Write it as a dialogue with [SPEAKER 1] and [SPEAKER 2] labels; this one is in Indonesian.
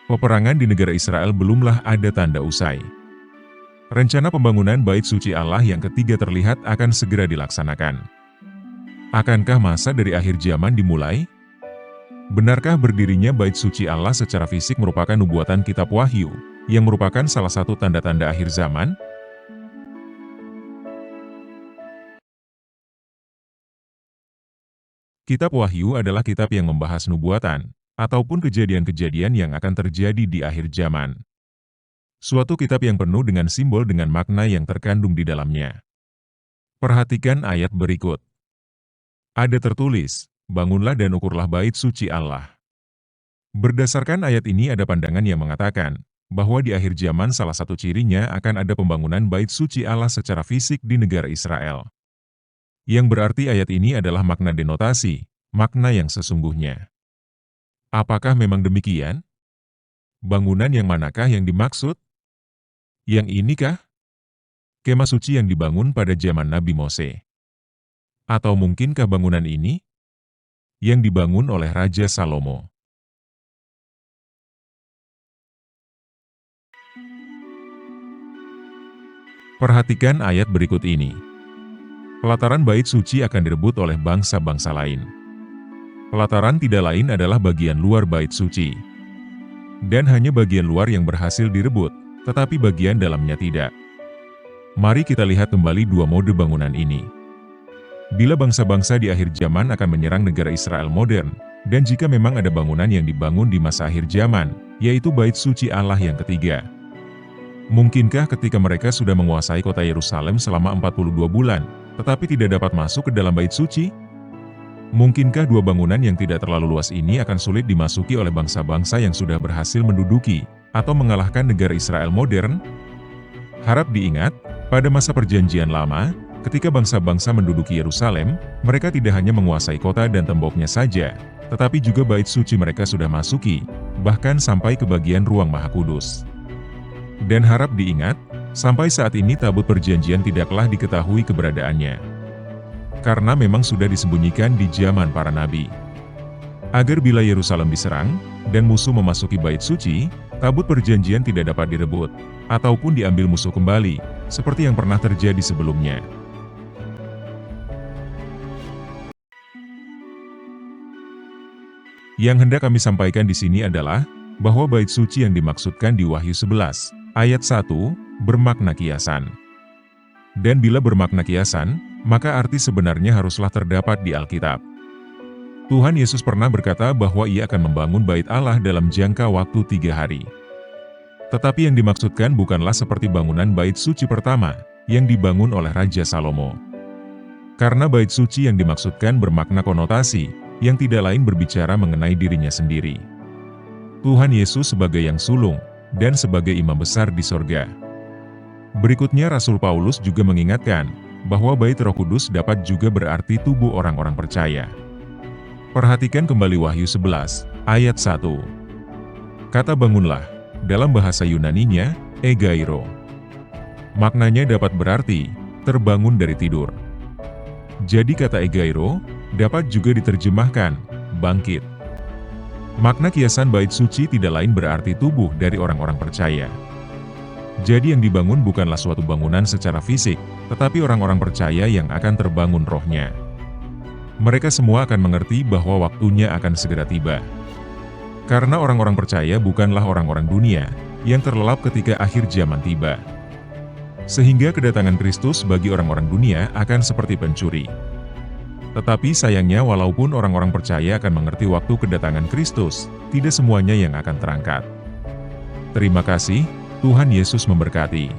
[SPEAKER 1] Peperangan di negara Israel belumlah ada tanda usai. Rencana pembangunan Bait Suci Allah yang ketiga terlihat akan segera dilaksanakan. Akankah masa dari akhir zaman dimulai? Benarkah berdirinya Bait Suci Allah secara fisik merupakan nubuatan kitab Wahyu, yang merupakan salah satu tanda-tanda akhir zaman? Kitab Wahyu adalah kitab yang membahas nubuatan, ataupun kejadian-kejadian yang akan terjadi di akhir zaman. Suatu kitab yang penuh dengan simbol dengan makna yang terkandung di dalamnya. Perhatikan ayat berikut. Ada tertulis, bangunlah dan ukurlah bait suci Allah. Berdasarkan ayat ini ada pandangan yang mengatakan, bahwa di akhir zaman salah satu cirinya akan ada pembangunan bait suci Allah secara fisik di negara Israel. Yang berarti ayat ini adalah makna denotasi, makna yang sesungguhnya. Apakah memang demikian? Bangunan yang manakah yang dimaksud? Yang inikah? Kemah suci yang dibangun pada zaman Nabi Mose. Atau mungkinkah bangunan ini? Yang dibangun oleh Raja Salomo. Perhatikan ayat berikut ini. Pelataran bait suci akan direbut oleh bangsa-bangsa lain. Pelataran tidak lain adalah bagian luar bait suci. Dan hanya bagian luar yang berhasil direbut, tetapi bagian dalamnya tidak. Mari kita lihat kembali dua mode bangunan ini. Bila bangsa-bangsa di akhir zaman akan menyerang negara Israel modern, dan jika memang ada bangunan yang dibangun di masa akhir zaman, yaitu bait suci Allah yang ketiga. Mungkinkah ketika mereka sudah menguasai kota Yerusalem selama 42 bulan, tetapi tidak dapat masuk ke dalam bait suci? Mungkinkah dua bangunan yang tidak terlalu luas ini akan sulit dimasuki oleh bangsa-bangsa yang sudah berhasil menduduki atau mengalahkan negara Israel modern? Harap diingat, pada masa perjanjian lama, ketika bangsa-bangsa menduduki Yerusalem, mereka tidak hanya menguasai kota dan temboknya saja, tetapi juga bait suci mereka sudah masuki, bahkan sampai ke bagian ruang Maha Kudus. Dan harap diingat, sampai saat ini tabut perjanjian tidaklah diketahui keberadaannya. Karena memang sudah disembunyikan di zaman para nabi. Agar bila Yerusalem diserang, dan musuh memasuki bait suci, tabut perjanjian tidak dapat direbut, ataupun diambil musuh kembali, seperti yang pernah terjadi sebelumnya. Yang hendak kami sampaikan di sini adalah, bahwa bait suci yang dimaksudkan di Wahyu 11, ayat 1, bermakna kiasan. Dan bila bermakna kiasan, maka arti sebenarnya haruslah terdapat di Alkitab. Tuhan Yesus pernah berkata bahwa Ia akan membangun bait Allah dalam jangka waktu 3 hari. Tetapi yang dimaksudkan bukanlah seperti bangunan bait suci pertama, yang dibangun oleh Raja Salomo. Karena bait suci yang dimaksudkan bermakna konotasi, yang tidak lain berbicara mengenai dirinya sendiri. Tuhan Yesus sebagai yang sulung, dan sebagai imam besar di sorga. Berikutnya Rasul Paulus juga mengingatkan, bahwa bait Roh Kudus dapat juga berarti tubuh orang-orang percaya. Perhatikan kembali Wahyu 11, ayat 1. Kata bangunlah, dalam bahasa Yunaninya, egairo. Maknanya dapat berarti, terbangun dari tidur. Jadi kata egairo, dapat juga diterjemahkan, bangkit. Makna kiasan bait suci tidak lain berarti tubuh dari orang-orang percaya. Jadi yang dibangun bukanlah suatu bangunan secara fisik, tetapi orang-orang percaya yang akan terbangun rohnya. Mereka semua akan mengerti bahwa waktunya akan segera tiba. Karena orang-orang percaya bukanlah orang-orang dunia, yang terlelap ketika akhir zaman tiba. Sehingga kedatangan Kristus bagi orang-orang dunia akan seperti pencuri. Tetapi sayangnya walaupun orang-orang percaya akan mengerti waktu kedatangan Kristus, tidak semuanya yang akan terangkat. Terima kasih, Tuhan Yesus memberkati.